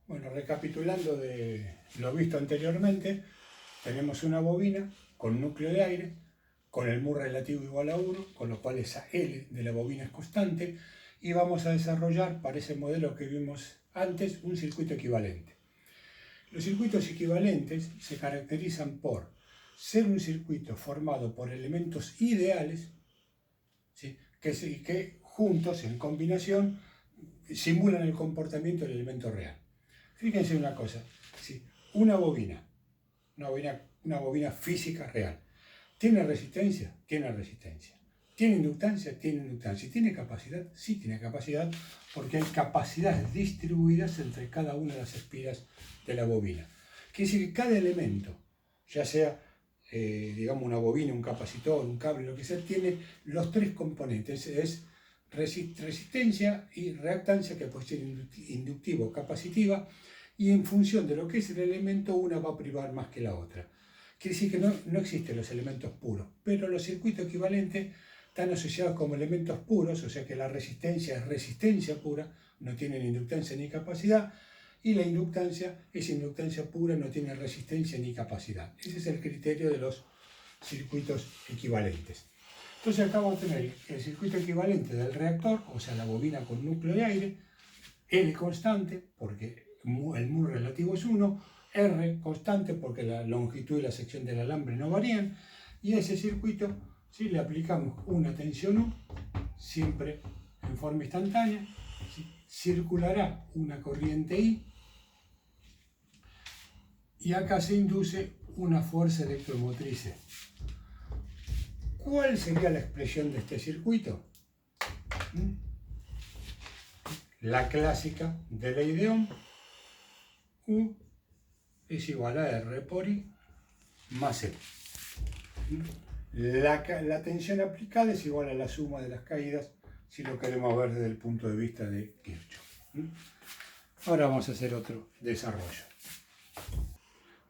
Bueno, recapitulando de lo visto anteriormente, tenemos una bobina con núcleo de aire, con el mu relativo igual a 1, con lo cual esa L de la bobina es constante, y vamos a desarrollar para ese modelo que vimos antes un circuito equivalente. Los circuitos equivalentes se caracterizan por ser un circuito formado por elementos ideales, ¿sí? que juntos, en combinación, simulan el comportamiento del elemento real. Fíjense una cosa, ¿sí? Una bobina física real, ¿tiene resistencia? Tiene resistencia. ¿Tiene inductancia? Tiene inductancia. ¿Tiene capacidad? Sí tiene capacidad, porque hay capacidades distribuidas entre cada una de las espiras de la bobina. Quiere decir que cada elemento, ya sea digamos una bobina, un capacitor, un cable, lo que sea, tiene los tres componentes, es resistencia y reactancia, que puede ser inductiva o capacitiva, y en función de lo que es el elemento, una va a privar más que la otra. Quiere decir que no existen los elementos puros, pero los circuitos equivalentes están asociados como elementos puros, o sea que la resistencia es resistencia pura, no tienen inductancia ni capacidad, y la inductancia es inductancia pura, no tiene resistencia ni capacidad. Ese es el criterio de los circuitos equivalentes. Entonces acá vamos a tener el circuito equivalente del reactor, o sea la bobina con núcleo de aire, L constante, porque el mu relativo es 1, R constante, porque la longitud y la sección del alambre no varían, y a ese circuito, si le aplicamos una tensión U, siempre en forma instantánea, ¿sí? Circulará una corriente I, y acá se induce una fuerza electromotriz E. ¿Cuál sería la expresión de este circuito? La clásica de ley de Ohm, U es igual a R por I más E. La tensión aplicada es igual a la suma de las caídas, si lo queremos ver desde el punto de vista de Kirchhoff. Ahora vamos a hacer otro desarrollo.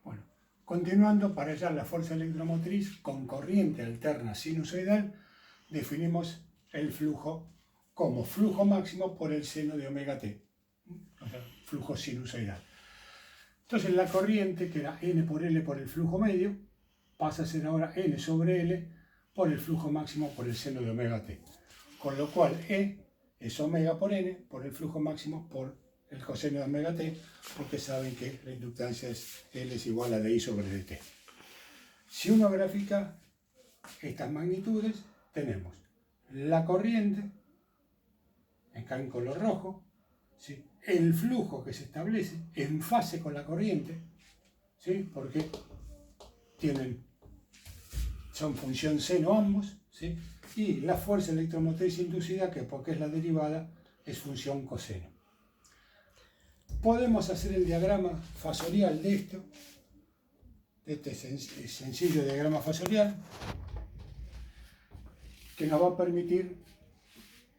Bueno, continuando, para hallar la fuerza electromotriz con corriente alterna sinusoidal, definimos el flujo como flujo máximo por el seno de omega t, o sea, flujo sinusoidal. Entonces la corriente, que era N por L por el flujo medio, pasa a ser ahora N sobre L por el flujo máximo por el seno de omega t. Con lo cual E es omega por N por el flujo máximo por el coseno de omega t, porque saben que la inductancia es L es igual a dI sobre dt. Si uno grafica estas magnitudes, tenemos la corriente, acá en color rojo, ¿sí? El flujo que se establece en fase con la corriente, ¿sí? Porque son función seno ambos, ¿sí? Y la fuerza electromotriz inducida, que porque es la derivada, es función coseno. Podemos hacer el diagrama fasorial de esto, de este sencillo diagrama fasorial, que nos va a permitir,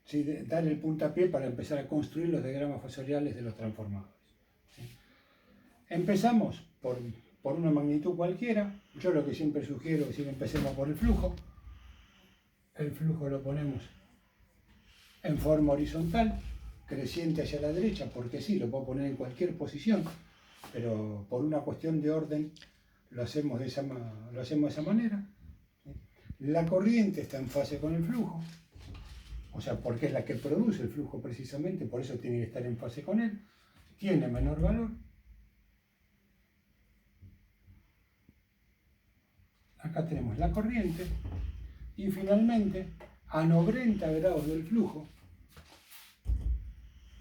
¿sí?, dar el puntapié para empezar a construir los diagramas fasoriales de los transformadores. ¿Sí? Empezamos por una magnitud cualquiera. Yo lo que siempre sugiero es que empecemos por el flujo. El flujo lo ponemos en forma horizontal, creciente hacia la derecha, porque sí, lo puedo poner en cualquier posición, pero por una cuestión de orden lo hacemos de esa manera. La corriente está en fase con el flujo, o sea, porque es la que produce el flujo precisamente, por eso tiene que estar en fase con él. Tiene menor valor. Acá tenemos la corriente, y finalmente, a 90 grados del flujo,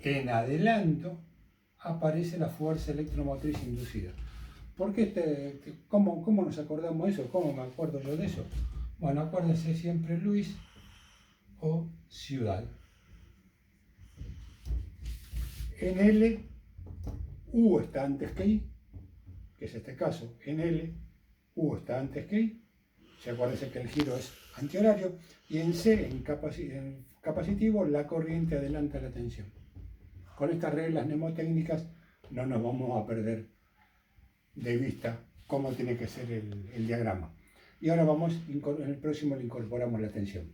en adelanto, aparece la fuerza electromotriz inducida. ¿Por qué cómo nos acordamos de eso? ¿Cómo me acuerdo yo de eso? Bueno, acuérdense siempre Luis o ciudad. En L, U está antes que I, que es este caso. En L, U está antes que I. Se acuérdense que el giro es antihorario. Y en C, en capacitivo, la corriente adelanta la tensión. Con estas reglas mnemotécnicas no nos vamos a perder de vista cómo tiene que ser el diagrama. Y ahora en el próximo le incorporamos la tensión.